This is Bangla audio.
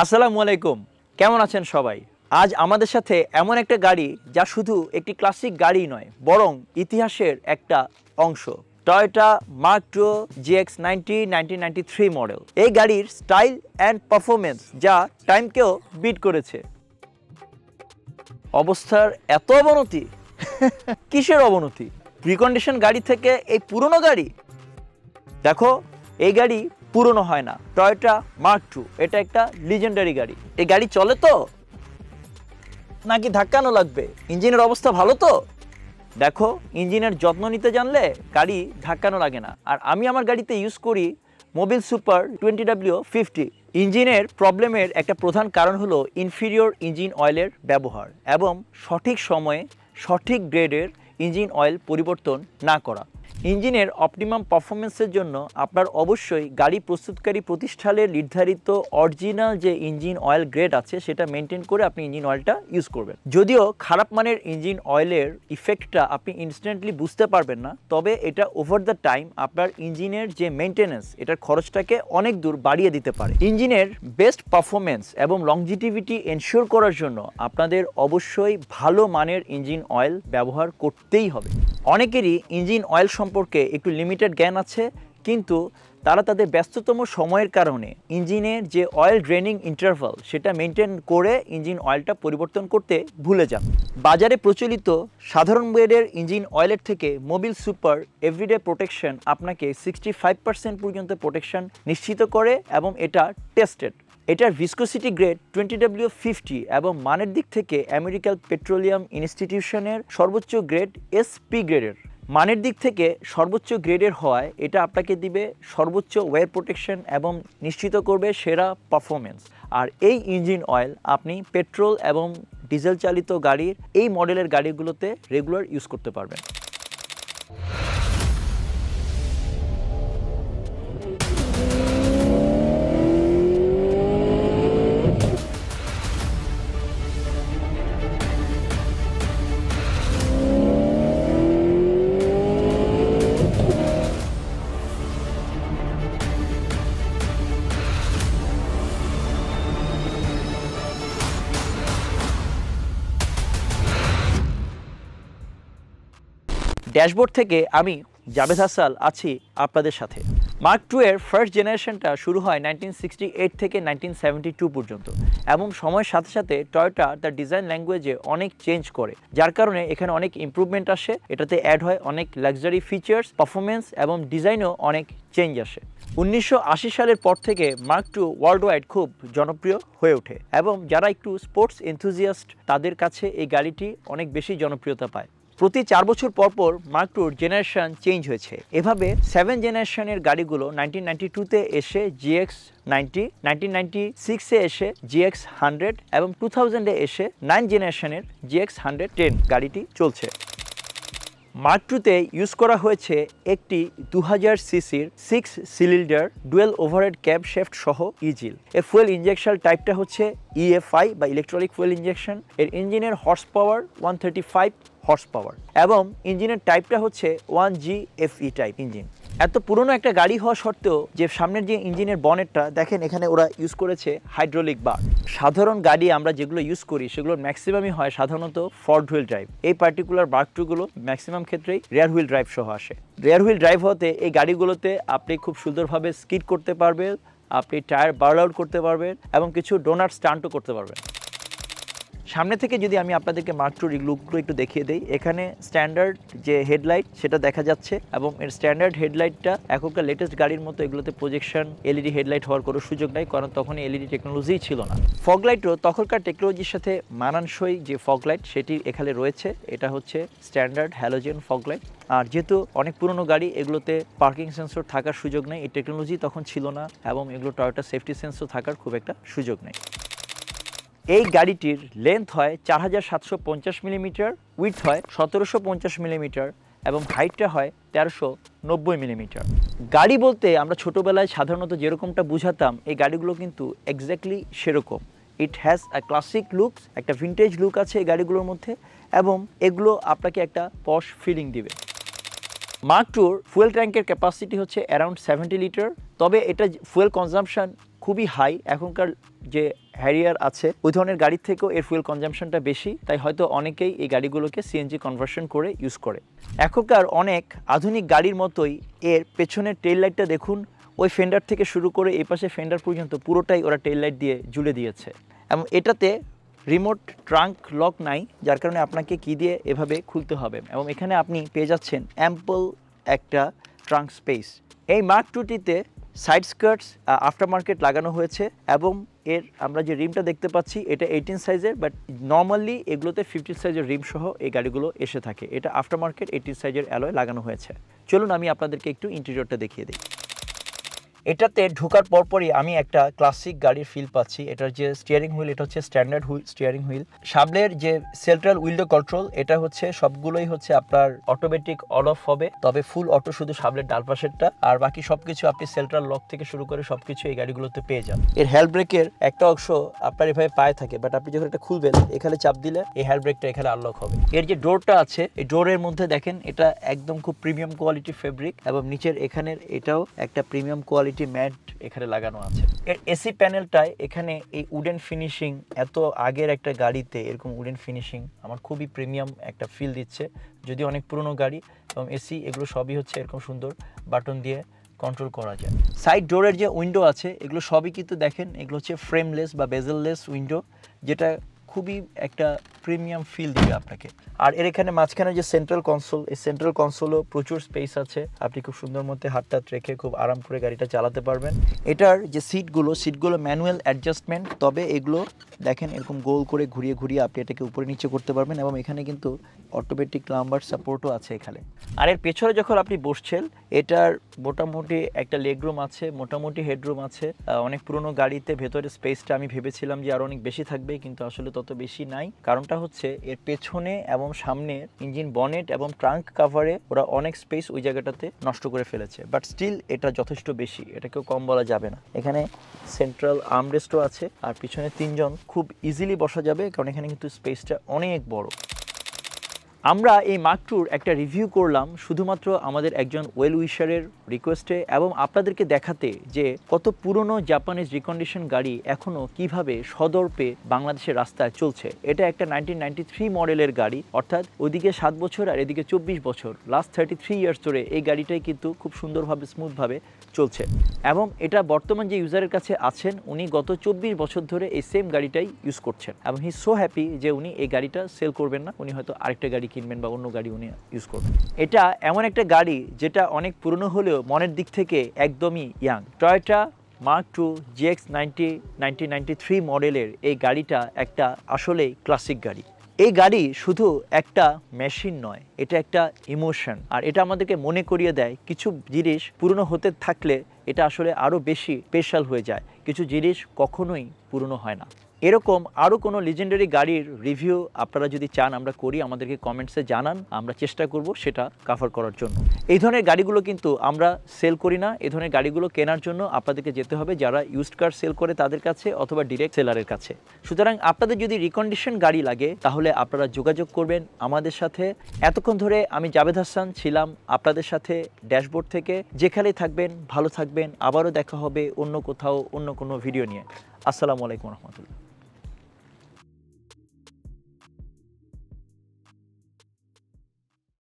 আসসালামু আলাইকুম, কেমন আছেন সবাই? আজ আমাদের সাথে এমন একটা গাড়ি যা শুধু একটি ক্লাসিক গাড়ি নয়, বরং ইতিহাসের একটা অংশ। Toyota Mark two GX90 1993 model. এই গাড়ির স্টাইল অ্যান্ড পারফরমেন্স যা টাইমকেও বিট করেছে। অবস্থার এত অবনতি? কিসের অবনতি? প্রিকন্ডিশন গাড়ি থেকে এই পুরনো গাড়ি? দেখো, এই গাড়ি পুরনো হয় না। টয়োটা মার্ক টু এটা একটা লিজেন্ডারি গাড়ি। এই গাড়ি চলে তো নাকি ধাক্কানো লাগবে? ইঞ্জিনের অবস্থা ভালো তো? দেখো, ইঞ্জিনের যত্ন নিতে জানলে গাড়ি ধাক্কানো লাগে না। আর আমি আমার গাড়িতে ইউজ করি মোবিল সুপার 20W50। ইঞ্জিনের প্রবলেমের একটা প্রধান কারণ হলো ইনফিরিয়র ইঞ্জিন অয়েলের ব্যবহার এবং সঠিক সময়ে সঠিক গ্রেডের ইঞ্জিন অয়েল পরিবর্তন না করা। ইঞ্জিনের অপটিমাম পারফরমেন্সের জন্য আপনার অবশ্যই গাড়ি প্রস্তুতকারী প্রতিষ্ঠানের নির্ধারিত অরিজিনাল যে ইঞ্জিন অয়েল গ্রেড আছে সেটা মেনটেন করে আপনি ইঞ্জিন অয়েলটা ইউজ করবেন। যদিও খারাপ মানের ইঞ্জিন অয়েলের ইফেক্টটা আপনি ইনস্ট্যান্টলি বুঝতে পারবেন না, তবে এটা ওভার দ্য টাইম আপনার ইঞ্জিনের যে মেনটেন্যান্স এটার খরচটাকে অনেক দূর বাড়িয়ে দিতে পারে। ইঞ্জিনের বেস্ট পারফরমেন্স এবং লংজিটিভিটি এনশিওর করার জন্য আপনাদের অবশ্যই ভালো মানের ইঞ্জিন অয়েল ব্যবহার করতেই হবে। অনেকেরই ইঞ্জিন অয়েল সম্পর্কে একটু লিমিটেড জ্ঞান আছে, কিন্তু তারা তাদের ব্যস্ততম সময়ের কারণে ইঞ্জিনের যে অয়েল ড্রেনিং ইন্টারভাল সেটা মেনটেন করে ইঞ্জিন অয়েলটা পরিবর্তন করতে ভুলে যান। বাজারে প্রচলিত সাধারণ গ্রেডের ইঞ্জিন অয়েলের থেকে মোবিল সুপার এভরিডে প্রোটেকশন আপনাকে 65% পর্যন্ত প্রোটেকশন নিশ্চিত করে এবং এটা টেস্টেড। এটার ভিসকোসিটি গ্রেড 20W50 এবং মানের দিক থেকে আমেরিকান পেট্রোলিয়াম ইনস্টিটিউশনের সর্বোচ্চ গ্রেড SP গ্রেডের। মানের দিক থেকে সর্বোচ্চ গ্রেডের হওয়ায় এটা আপনাকে দিবে সর্বোচ্চ ওয়্যার প্রোটেকশন এবং নিশ্চিত করবে সেরা পারফরমেন্স। আর এই ইঞ্জিন অয়েল আপনি পেট্রোল এবং ডিজেল চালিত গাড়ির এই মডেলের গাড়িগুলোতে রেগুলার ইউজ করতে পারবেন। ড্যাশবোর্ড থেকে আমি জাবেদ হাসান আছি আপনাদের সাথে। মার্ক টু এর ফার্স্ট জেনারেশনটা শুরু হয় 1968 থেকে 1972 পর্যন্ত এবং সময়ের সাথে সাথে টয়োটা তার ডিজাইন ল্যাঙ্গুয়েজে অনেক চেঞ্জ করে, যার কারণে এখানে অনেক ইমপ্রুভমেন্ট আসে। এটাতে অ্যাড হয় অনেক লাক্সারি ফিচার্স, পারফরমেন্স এবং ডিজাইনও অনেক চেঞ্জ আসে। 1980 সালের পর থেকে মার্ক টু ওয়ার্ল্ড ওয়াইড খুব জনপ্রিয় হয়ে ওঠে এবং যারা একটু স্পোর্টস এনথুজিয়াস্ট তাদের কাছে এই গাড়িটি অনেক বেশি জনপ্রিয়তা পায়। প্রতি 4 বছর পর পর মার্ক টুর জেনারেশন চেঞ্জ হয়েছে। এভাবে 7 জেনারেশনের গাড়িগুলো 1992-তে এসে GX90, 1996-এ এসে GX100 এবং 2000-এ এসে 9 জেনারেশনের GX110 গাড়িটি চলছে। মার্ক টুতে ইউজ করা হয়েছে একটি 2000 সিসির 6 cylinder dual overhead cab shaft সহ ইজিল। এর ফুয়েল ইঞ্জেকশন টাইপটা হচ্ছে EFI বা ইলেকট্রনিক ফুয়েল ইঞ্জেকশন। এর ইঞ্জিনের হর্স পাওয়ার 135 হর্স পাওয়ার এবং ইঞ্জিনের টাইপটা হচ্ছে 1GFE টাইপ ইঞ্জিন। এত পুরনো একটা গাড়ি হওয়া সত্ত্বেও যে সামনের যে ইঞ্জিনের বনেটটা দেখেন, এখানে ওরা ইউজ করেছে হাইড্রোলিক বার। সাধারণ গাড়ি আমরা যেগুলো ইউজ করি সেগুলোর ম্যাক্সিমামই হয় সাধারণত ফ্রন্ট হুইল ড্রাইভ। এই পার্টিকুলার মার্ক টুগুলো ম্যাক্সিমাম ক্ষেত্রেই রিয়ার হুইল ড্রাইভ সহ আসে। রিয়ার হুইল ড্রাইভ হতে এই গাড়িগুলোতে আপনি খুব সুন্দরভাবে স্কিড করতে পারবেন, আপনি টায়ার বার্ল আউট করতে পারবেন এবং কিছু ডোনাট স্টান্টও করতে পারবেন। সামনে থেকে যদি আমি আপনাদেরকে মার্ক টুর লুকগুলো একটু দেখিয়ে দিই, এখানে স্ট্যান্ডার্ড যে হেডলাইট সেটা দেখা যাচ্ছে এবং এর স্ট্যান্ডার্ড হেডলাইটটা এখনকার লেটেস্ট গাড়ির মতো এগুলোতে প্রজেকশন LED হেডলাইট হওয়ার কোনো সুযোগ নাই, কারণ তখন LED টেকনোলজিই ছিল না। ফগলাইটও তখনকার টেকনোলজির সাথে মানানসই যে ফগলাইট সেটি এখানে রয়েছে। এটা হচ্ছে স্ট্যান্ডার্ড হ্যালোজেন ফগলাইট। আর যেহেতু অনেক পুরনো গাড়ি, এগুলোতে পার্কিং সেন্সর থাকার সুযোগ নেই, এই টেকনোলজি তখন ছিল না এবং এগুলো টয়োটা সেফটি সেন্সর থাকার খুব একটা সুযোগ নেই। এই গাড়িটির লেন্থ হয় 4750 মিলিমিটার, উইডথ হয় 1750 মিলিমিটার এবং হাইটটা হয় 1390 মিলিমিটার। গাড়ি বলতে আমরা ছোটোবেলায় সাধারণত যেরকমটা বুঝাতাম, এই গাড়িগুলো কিন্তু এক্স্যাক্টলি সেরকম। It has a classic looks, একটা ভিন্টেজ লুক আছে এই গাড়িগুলোর মধ্যে এবং এগুলো আপনাকে একটা পশ ফিলিং দিবে। মার্ক টুর ফুয়েল ট্যাঙ্কের ক্যাপাসিটি হচ্ছে অ্যারাউন্ড 70 লিটার, তবে এটা ফুয়েল কনজাম্পশন খুবই হাই। এখনকার যে হ্যারিয়ার আছে ওই ধরনের গাড়ির থেকেও এর ফুয়েল কনজাম্পশনটা বেশি, তাই হয়তো অনেকেই এই গাড়িগুলোকে সিএনজি কনভার্সন করে ইউজ করে। এখনকার অনেক আধুনিক গাড়ির মতোই এর পেছনের টেল লাইটটা দেখুন, ওই ফেন্ডার থেকে শুরু করে এই পাশে ফেন্ডার পর্যন্ত পুরোটাই ওরা টেল লাইট দিয়ে ঝুলে দিয়েছে। এবং এটাতে রিমোট ট্রাঙ্ক লক নাই, যার কারণে আপনাকে কি দিয়ে এভাবে খুলতে হবে। এবং এখানে আপনি পেয়ে যাচ্ছেন অ্যাম্পল একটা ট্রাঙ্ক স্পেস। এই মার্ক টুটিতে সাইড স্কার্টস আফটার মার্কেট লাগানো হয়েছে এবং এর আমরা যে রিমটা দেখতে পাচ্ছি এটা 18 সাইজের, বাট নর্মালি এগুলোতে 15 সাইজের রিম সহ এই গাড়িগুলো এসে থাকে। এটা আফটার মার্কেট 18 সাইজের অ্যালয় লাগানো হয়েছে। চলুন আমি আপনাদেরকে একটু ইন্টেরিয়রটা দেখিয়ে দিই। এটাতে ঢোকার পরপরই আমি একটা ক্লাসিক গাড়ির ফিল পাচ্ছি। এটার যে স্টিয়ারিং হুইল এটা হচ্ছে স্ট্যান্ডার্ড স্টিয়ারিং হুইল। সামনের যে সেন্ট্রাল উইন্ডো কন্ট্রোল এটা হচ্ছে সবগুলোই হচ্ছে আপনার অটোমেটিক অন অফ হবে, তবে ফুল অটো শুধু সামনের ডান পাশেরটা, আর বাকি সবকিছু আপনি সেন্ট্রাল লক থেকে শুরু করে সবকিছু এই গাড়িগুলোতে পেয়ে যান। এর হ্যান্ড ব্রেকের একটা অংশ আপনার এভাবে পায়ে থাকে, বাট আপনি যখন এটা খুলবেন এখানে চাপ দিলে এই হ্যান্ড ব্রেকটা এখানে আনলক হবে। এর যে ডোরটা আছে এই ডোরের মধ্যে দেখেন এটা একদম খুব প্রিমিয়াম কোয়ালিটি ফেব্রিক এবং নিচের এখানের এটাও একটা প্রিমিয়াম কোয়ালিটি ম্যাট এখানে লাগানো আছে। এর এসি প্যানেলটায় এখানে এই উডেন ফিনিশিং, এত আগের একটা গাড়িতে এরকম উডেন ফিনিশিং আমার খুবই প্রিমিয়াম একটা ফিল দিচ্ছে। যদি অনেক পুরনো গাড়ি এবং এসি এগুলো সবই হচ্ছে এরকম সুন্দর বাটন দিয়ে কন্ট্রোল করা যায়। সাইড ডোরের যে উইন্ডো আছে এগুলো সবই কিন্তু দেখেন এগুলো হচ্ছে ফ্রেমলেস বা বেজেললেস উইন্ডো, যেটা খুবই একটা প্রিমিয়াম ফিল দিবে আপনাকে। আর এর এখানে মাঝখানে যে সেন্ট্রাল কনসোল, এই সেন্ট্রাল কনসোলও প্রচুর স্পেস আছে, আপনি খুব সুন্দর মধ্যে হাতটাত রেখে খুব আরাম করে গাড়িটা চালাতে পারবেন। এটার যে সিটগুলো ম্যানুয়াল অ্যাডজাস্টমেন্ট, তবে এগুলো দেখেন এরকম গোল করে ঘুরিয়ে ঘুরিয়ে আপনি এটাকে উপরে নিচে করতে পারবেন এবং এখানে কিন্তু অটোমেটিক লাম্বার সাপোর্টও আছে এখানে। আর এর পেছনে যখন আপনি বসছেন এটার মোটামুটি একটা লেগ রুম আছে, মোটামুটি হেডরুম আছে। অনেক পুরনো গাড়িতে ভেতরে স্পেসটা আমি ভেবেছিলাম যে আরও অনেক বেশি থাকবে, কিন্তু আসলে তত বেশি নাই। কারণটা হচ্ছে এর পেছনে এবং সামনে ইঞ্জিন বনেট এবং ট্রাঙ্ক কাভারে ওরা অনেক স্পেস ওই জায়গাটাতে নষ্ট করে ফেলেছে, বাট স্টিল এটা যথেষ্ট বেশি, এটাকেও কম বলা যাবে না। এখানে সেন্ট্রাল আর্মরেস্টও আছে আর পিছনে তিনজন খুব ইজিলি বসা যাবে, কারণ এখানে কিন্তু স্পেসটা অনেক বড়। আমরা এই মার্ক টুর একটা রিভিউ করলাম শুধুমাত্র আমাদের একজন ওয়েল উইশারের রিকোয়েস্টে এবং আপনাদেরকে দেখাতে যে কত পুরনো জাপানিজ রিকন্ডিশন গাড়ি এখনও কিভাবে সদর্পে বাংলাদেশের রাস্তায় চলছে। এটা একটা 1993 মডেলের গাড়ি, অর্থাৎ ওইদিকে 7 বছর আর এদিকে 24 বছর, লাস্ট 33 ইয়ার্স ধরে এই গাড়িটাই কিন্তু খুব সুন্দরভাবে স্মুথভাবে চলছে। এবং এটা বর্তমান যে ইউজারের কাছে আছেন উনি গত 24 বছর ধরে এই সেম গাড়িটাই ইউজ করছেন এবং হি সো হ্যাপি যে উনি এই গাড়িটা সেল করবেন না, উনি হয়তো আরেকটা গাড়ি কিনবেন বা অন্য গাড়ি উনি ইউজ করবেন। এটা এমন একটা গাড়ি যেটা অনেক পুরনো হলেও মনের দিক থেকে একদমই young. Toyota Mark two GX90 1993 মডেলের এই গাড়িটা একটা আসলেই ক্লাসিক গাড়ি। এই গাড়ি শুধু একটা মেশিন নয়, এটা একটা ইমোশন। আর এটা আমাদেরকে মনে করিয়ে দেয় কিছু জিনিস পুরনো হতে থাকলে এটা আসলে আরও বেশি স্পেশাল হয়ে যায়, কিছু জিনিস কখনোই পুরনো হয় না। এরকম আরও কোনো লিজেন্ডারি গাড়ির রিভিউ আপনারা যদি চান আমরা করি, আমাদেরকে কমেন্টসে জানান, আমরা চেষ্টা করব সেটা কভার করার জন্য। এই ধরনের গাড়িগুলো কিন্তু আমরা সেল করি না, এই ধরনের গাড়িগুলো কেনার জন্য আপনাদেরকে যেতে হবে যারা ইউজড কার সেল করে তাদের কাছে অথবা ডিরেক্ট সেলারের কাছে। সুতরাং আপনাদের যদি রিকন্ডিশন গাড়ি লাগে তাহলে আপনারা যোগাযোগ করবেন আমাদের সাথে। এতক্ষণ ধরে আমি জাভেদ হাসান ছিলাম আপনাদের সাথে ড্যাশবোর্ড থেকে। যেখানেই থাকবেন ভালো থাকবেন, আবারও দেখা হবে অন্য কোথাও অন্য কোনো ভিডিও নিয়ে। আসসালামু আলাইকুম রহমতুল্লাহ।